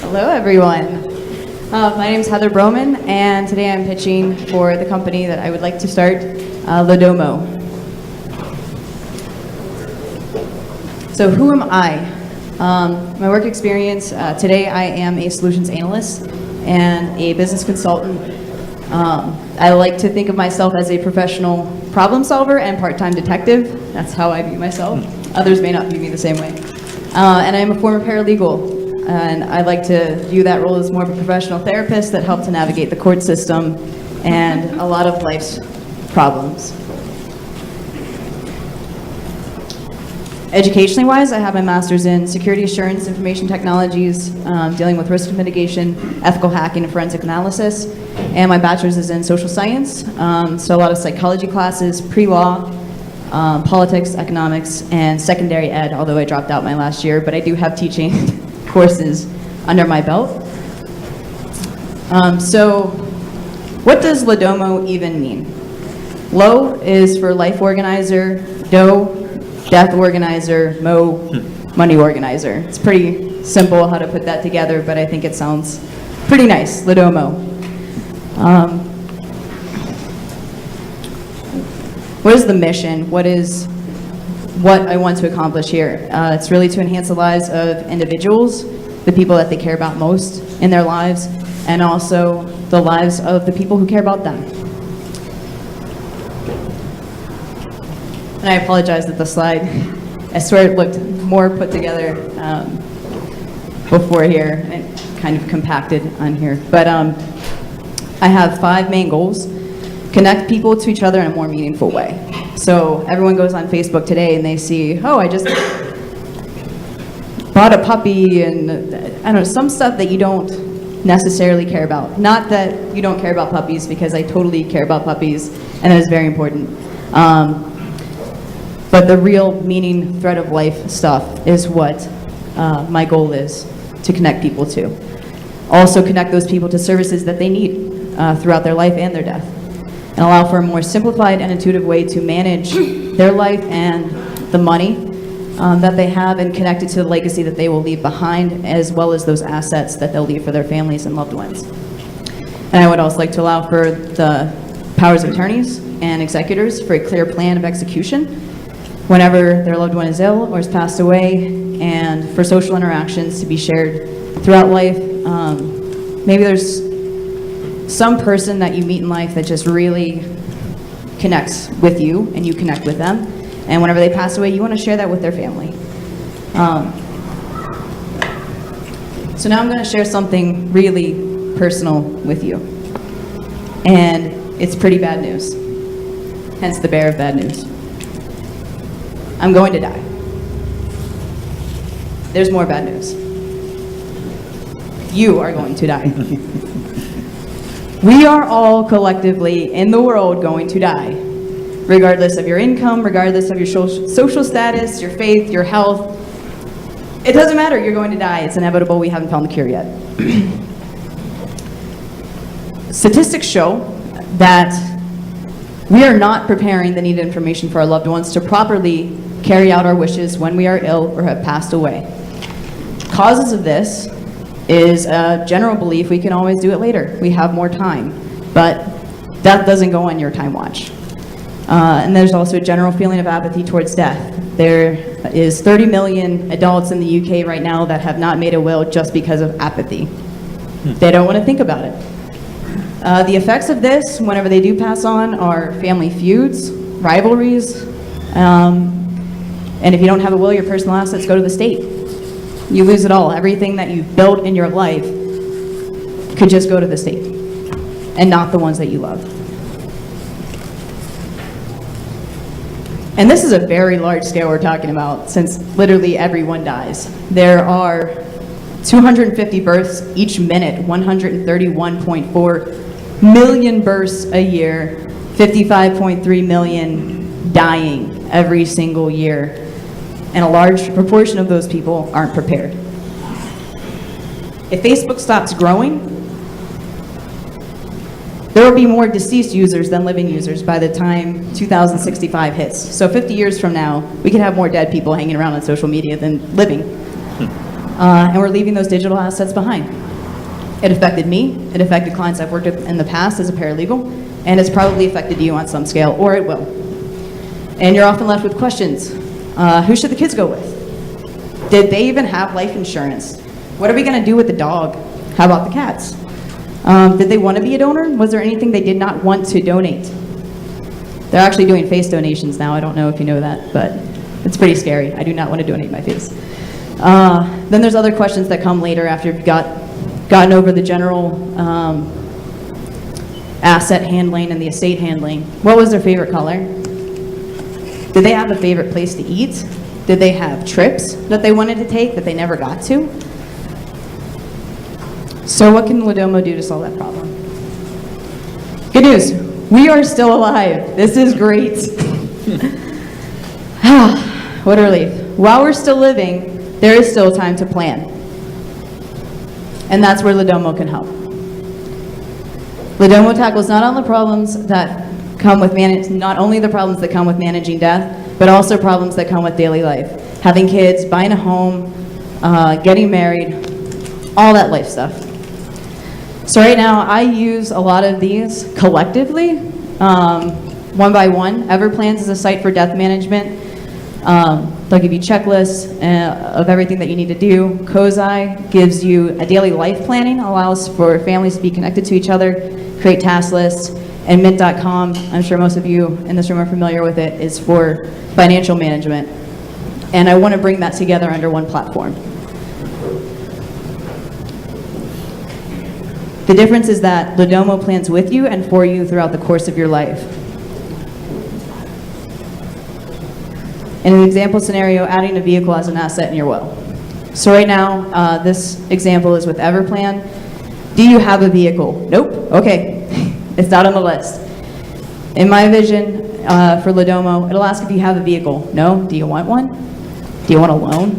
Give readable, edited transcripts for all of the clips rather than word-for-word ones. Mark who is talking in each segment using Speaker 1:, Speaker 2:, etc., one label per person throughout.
Speaker 1: Hello, everyone. My name is Heather Broman, and today I'm pitching for the company that I would like to start, Ladomo. So who am I? My work experience, today I am a solutions analyst and a business consultant. I like to think of myself as a professional problem solver and part-time detective. That's how I view myself. Others may not view me the same way. And I'm a former paralegal. And I like to view that role as more of a professional therapist that helped to navigate the court system and a lot of life's problems. Educationally wise, I have my master's in security assurance, information technologies, dealing with risk mitigation, ethical hacking, and forensic analysis. And my bachelor's is in social science, so a lot of psychology classes, pre-law, politics, economics, and secondary ed, although I dropped out my last year, but I do have teaching courses under my belt. So what does Ladomo even mean? Lo is for life organizer, do, death organizer, mo, money organizer. It's pretty simple how to put that together, but I think it sounds pretty nice, Ladomo. What is the mission? What I want to accomplish here? It's really to enhance the lives of individuals, the people that they care about most in their lives, and also the lives of the people who care about them. And I apologize that the slide, I swear it looked more put together before here, and kind of compacted on here. But I have 5 main goals. Connect people to each other in a more meaningful way. So everyone goes on Facebook today and they see, oh, I just bought a puppy, and I don't know, some stuff that you don't necessarily care about. Not that you don't care about puppies, because I totally care about puppies, and that is very important. But the real meaning, thread of life stuff is what my goal is to connect people to. Also connect those people to services that they need throughout their life and their death, and allow for a more simplified and intuitive way to manage their life and the money that they have, and connect it to the legacy that they will leave behind, as well as those assets that they'll leave for their families and loved ones. And I would also like to allow for the powers of attorneys and executors for a clear plan of execution whenever their loved one is ill or has passed away, and for social interactions to be shared throughout life. Maybe there's some person that you meet in life that just really connects with you and you connect with them, and whenever they pass away you want to share that with their family. So now I'm going to share something really personal with you, and it's pretty bad news, hence the bearer of bad news. I'm going to die. There's more bad news. You are going to die. We are all collectively in the world going to die, regardless of your income, regardless of your social status, your faith, your health. It doesn't matter, you're going to die. It's inevitable. We haven't found the cure yet. Statistics show that we are not preparing the needed information for our loved ones to properly carry out our wishes when we are ill or have passed away. Causes of this is a general belief we can always do it later. We have more time, but death doesn't go on your time watch. And there's also a general feeling of apathy towards death. There is 30 million adults in the UK right now that have not made a will just because of apathy. They don't want to think about it. The effects of this, whenever they do pass on, are family feuds, rivalries, and if you don't have a will, your personal assets go to the state. You lose it all. Everything that you've built in your life could just go to the state, and not the ones that you love. And this is a very large scale we're talking about, since literally everyone dies. There are 250 births each minute, 131.4 million births a year, 55.3 million dying every single year. And a large proportion of those people aren't prepared. If Facebook stops growing, there will be more deceased users than living users by the time 2065 hits. So 50 years from now, we could have more dead people hanging around on social media than living. and we're leaving those digital assets behind. It affected me, it affected clients I've worked with in the past as a paralegal, and it's probably affected you on some scale, or it will. And you're often left with questions. Who should the kids go with? Did they even have life insurance? What are we going to do with the dog? How about the cats? Did they want to be a donor? Was there anything they did not want to donate? They're actually doing face donations now. I don't know if you know that, but it's pretty scary. I do not want to donate my face. Then there's other questions that come later after you've gotten over the general asset handling and the estate handling. What was their favorite color? Did they have a favorite place to eat? Did they have trips that they wanted to take that they never got to? So what can Ladomo do to solve that problem? Good news, we are still alive. This is great. What a relief. While we're still living, there is still time to plan. And that's where Ladomo can help. Ladomo tackles not only the problems that come with not only the problems that come with managing death, but also problems that come with daily life. Having kids, buying a home, getting married, all that life stuff. So right now, I use a lot of these collectively, one by one. Everplans is a site for death management. They'll give you checklists of everything that you need to do. Kozai gives you a daily life planning, allows for families to be connected to each other, create task lists. And Mint.com, I'm sure most of you in this room are familiar with it, is for financial management. And I want to bring that together under one platform. The difference is that Ladomo plans with you and for you throughout the course of your life. In an example scenario, adding a vehicle as an asset in your will. So right now, this example is with Everplan. Do you have a vehicle? Nope. Okay. It's not on the list. In my vision for Ladomo, it'll ask if you have a vehicle. No? Do you want one? Do you want a loan?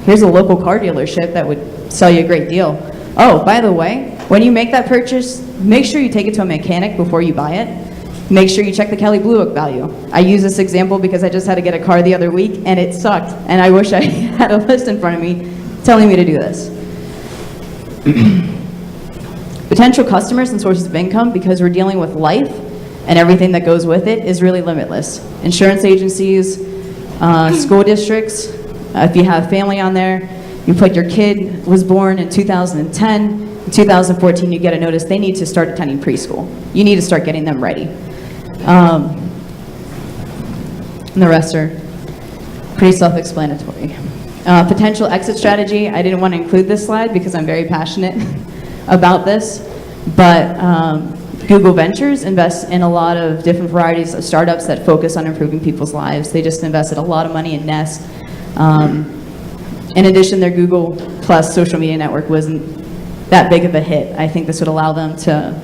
Speaker 1: Here's a local car dealership that would sell you a great deal. Oh, by the way, when you make that purchase, make sure you take it to a mechanic before you buy it. Make sure you check the Kelley Blue Book value. I use this example because I just had to get a car the other week and it sucked. And I wish I had a list in front of me telling me to do this. Potential customers and sources of income, because we're dealing with life and everything that goes with it, is really limitless. Insurance agencies, school districts, if you have family on there, you put your kid was born in 2010, in 2014 you get a notice they need to start attending preschool. You need to start getting them ready. And the rest are pretty self-explanatory. Potential exit strategy, I didn't want to include this slide because I'm very passionate about this, but Google Ventures invests in a lot of different varieties of startups that focus on improving people's lives. They just invested a lot of money in Nest. In addition, their Google Plus social media network wasn't that big of a hit. I think this would allow them to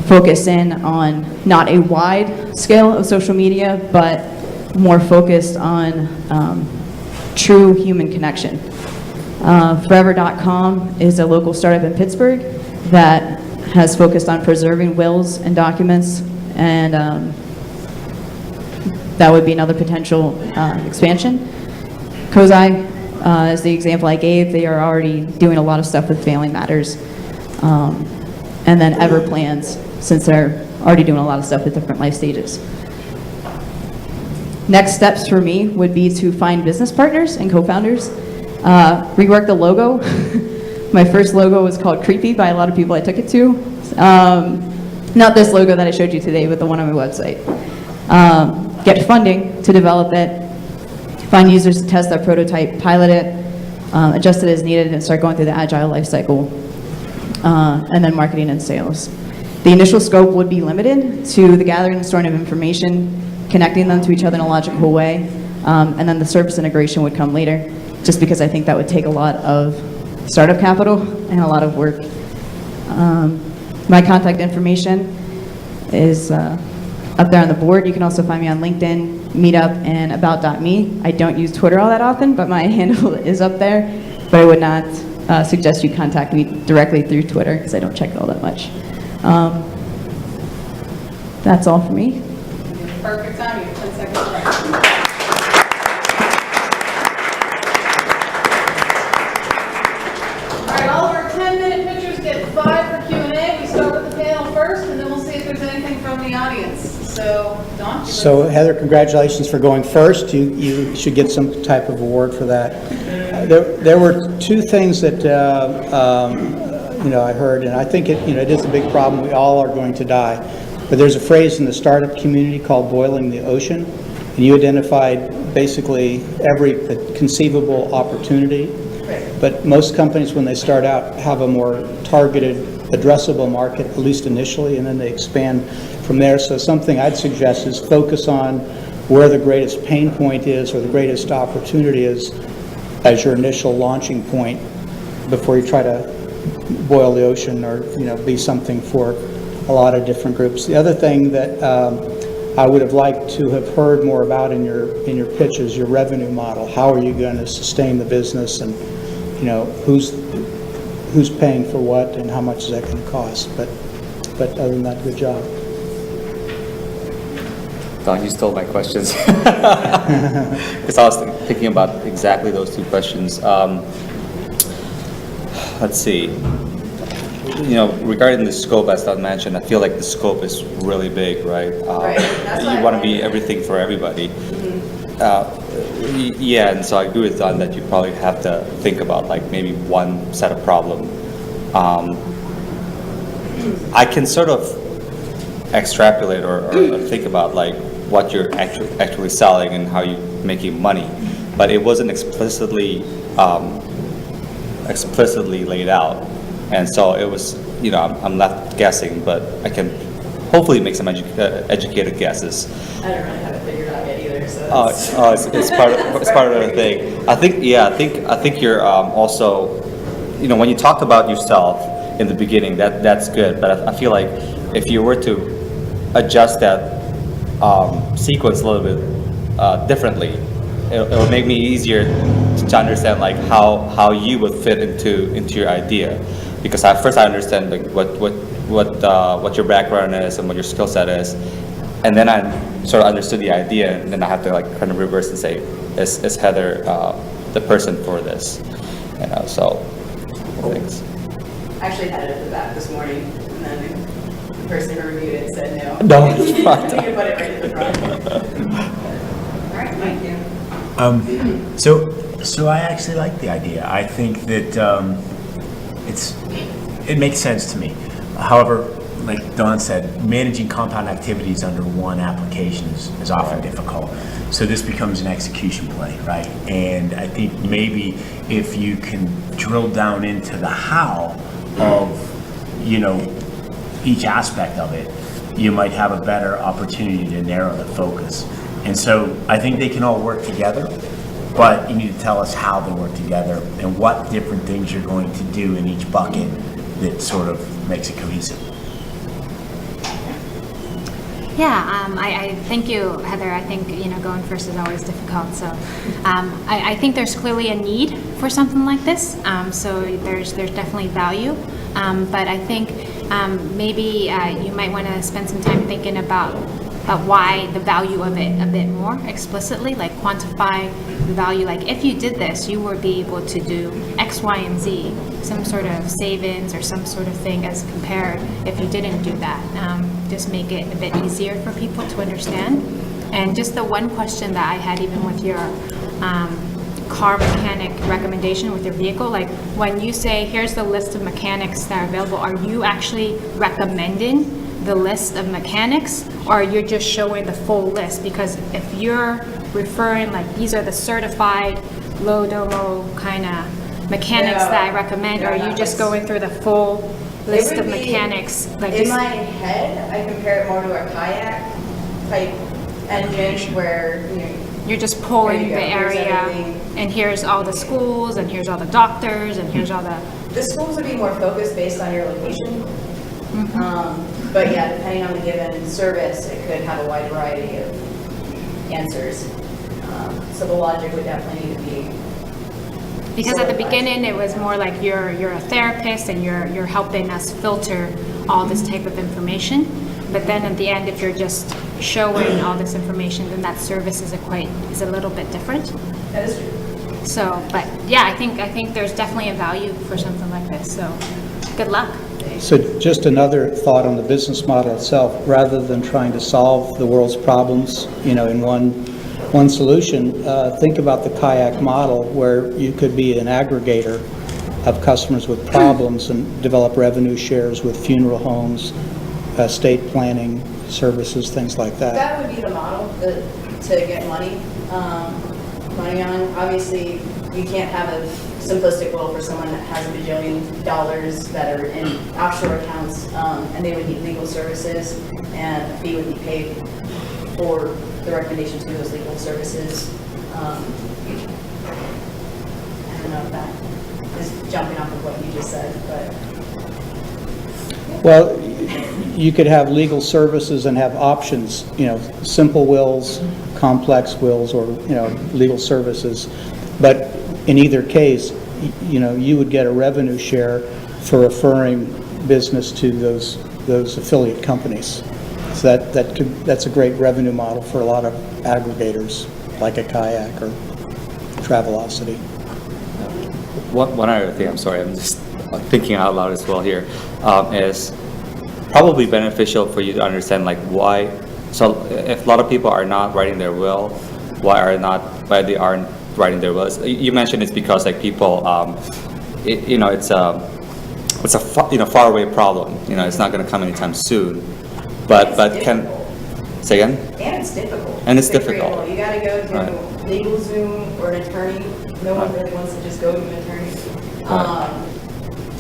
Speaker 1: focus in on not a wide scale of social media, but more focused on true human connection. Forever.com is a local startup in Pittsburgh that has focused on preserving wills and documents, and that would be another potential expansion. Kozai is the example I gave. They are already doing a lot of stuff with Family Matters. And then Everplans, since they're already doing a lot of stuff with different life stages. Next steps for me would be to find business partners and co-founders. Rework the logo. My first logo was called Creepy by a lot of people I took it to. Not this logo that I showed you today, but the one on my website. Get funding to develop it. Find users to test their prototype, pilot it, adjust it as needed, and start going through the agile life cycle. And then marketing and sales. The initial scope would be limited to the gathering and storing of information, connecting them to each other in a logical way, and then the service integration would come later, just because I think that would take a lot of startup capital and a lot of work. My contact information is up there on the board. You can also find me on LinkedIn, Meetup, and About.me. I don't use Twitter all that often, but my handle is up there, but I would not suggest you contact me directly through Twitter because I don't check it all that much. That's all for me.
Speaker 2: Perfect time. You have 10 seconds left. from the audience. So, Don?
Speaker 3: So Heather, congratulations for going first. You should get some type of award for that. There were two things that I heard, and I think it is a big problem. We all are going to die. But there's a phrase in the startup community called boiling the ocean, and you identified basically every conceivable opportunity. But most companies, when they start out, have a more targeted, addressable market, at least initially, and then they expand from there. So something I'd suggest is focus on where the greatest pain point is or the greatest opportunity is as your initial launching point before you try to boil the ocean or be something for a lot of different groups. The other thing that I would have liked to have heard more about in your pitch is your revenue model. How are you going to sustain the business, and who's paying for what and how much is that going to cost? But other than that, good job.
Speaker 4: Don, you stole my questions. Because I was thinking about exactly those two questions. Let's see. Regarding the scope, as Don mentioned, I feel like the scope is really big, right?
Speaker 2: Right. That's
Speaker 4: You want to be everything for everybody. Yeah, and so I agree with Don that you probably have to think about like maybe one set of problem. I can sort of extrapolate or think about like what you're actually selling and how you're making money, but it wasn't explicitly laid out, and so it was I'm left guessing, but I can hopefully make some educated guesses.
Speaker 2: I don't really have it figured out yet either, so
Speaker 4: It's part of the thing. I think you're also, when you talk about yourself in the beginning, that's good. But I feel like if you were to adjust that sequence a little bit differently, it'll make me easier to understand like how you would fit into your idea. Because at first I understand like what your background is and what your skill set is, and then I sort of understood the idea, and then I have to like kind of reverse and say, is Heather the person for this? So thanks.
Speaker 2: I actually had it at the back this morning, and then the person who reviewed it said no.
Speaker 4: No.
Speaker 2: You can put it right at the front. All right, thank you.
Speaker 5: So I actually like the idea. I think that it makes sense to me. However, like Don said, managing compound activities under one application is often difficult. So this becomes an execution play, right? And I think maybe if you can drill down into the how of, each aspect of it, you might have a better opportunity to narrow the focus. And so I think they can all work together, but you need to tell us how they work together and what different things you're going to do in each bucket that sort of makes it cohesive.
Speaker 6: Yeah, I thank you, Heather. I think going first is always difficult. So I think there's clearly a need for something like this. So there's definitely value, but I think maybe you might want to spend some time thinking about why the value of it a bit more explicitly, like quantify the value. Like if you did this, you would be able to do X, Y, and Z, some sort of savings or some sort of thing as compared if you didn't do that. Just make it a bit easier for people to understand. And just the one question that I had even with your car mechanic recommendation with your vehicle, like when you say here's the list of mechanics that are available, are you actually recommending the list of mechanics, or you're just showing the full list? Because if you're referring like these are the certified Ladomo kind of mechanics that I recommend, or are you just going through the full list of mechanics? Like
Speaker 2: in my head, I compare it more to a kayak type engine where
Speaker 6: you're just pulling
Speaker 2: there you
Speaker 6: the
Speaker 2: go, here's
Speaker 6: area,
Speaker 2: everything.
Speaker 6: and here's all the schools, and here's all the doctors, and here's all the.
Speaker 2: The schools would be more focused based on your location. But yeah, depending on the given service, it could have a wide variety of answers. So the logic would definitely need to be.
Speaker 6: Because at the beginning, it was more like you're a therapist and you're helping us filter all this type of information. But then at the end, if you're just showing all this information, then that service is a little bit different.
Speaker 2: That is true.
Speaker 6: So, but yeah, I think there's definitely a value for something like this. So, good luck.
Speaker 2: state.
Speaker 3: So just another thought on the business model itself, rather than trying to solve the world's problems, in one solution, think about the kayak model where you could be an aggregator of customers with problems and develop revenue shares with funeral homes, estate planning services, things like that.
Speaker 2: That would be the model to get money on. Obviously, you can't have a simplistic will for someone that has $1 bajillion that are in offshore accounts, and they would need legal services, and a fee would be paid for the recommendation to those legal services. I don't know if that is jumping off of what you just said, but.
Speaker 3: Well, you could have legal services and have options, simple wills, complex wills, or, legal services. But in either case, you would get a revenue share for referring business to those affiliate companies. So that's a great revenue model for a lot of aggregators, like a kayak or Travelocity.
Speaker 4: One other thing, I'm sorry, I'm just thinking out loud as well here, is probably beneficial for you to understand why. So if a lot of people are not writing their will, why they aren't writing their wills? You mentioned it's because people, it's a faraway problem. It's not going to come anytime soon. But can say again?
Speaker 2: And it's difficult.
Speaker 4: And it's
Speaker 2: to
Speaker 4: difficult.
Speaker 2: create a will. You got to go to legal Zoom or an attorney. No one really wants to just go to an attorney,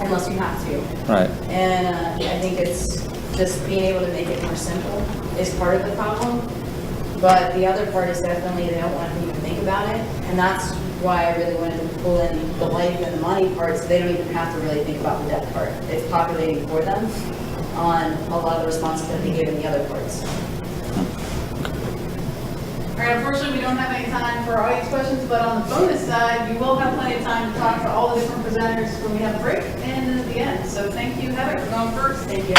Speaker 2: unless you have to.
Speaker 4: Right.
Speaker 2: And I think it's just being able to make it more simple is part of the problem. But the other part is definitely they don't want to even think about it. And that's why I really wanted to pull in the life and the money part, so they don't even have to really think about the death part. It's populating for them on a lot of the responses that they give in the other parts.
Speaker 7: All right, unfortunately, we don't have any time for audience questions, but on the bonus side, you will have plenty of time to talk to all the different presenters when we have a break and then at the end. So thank you, Heather, for going first.
Speaker 2: Thank you.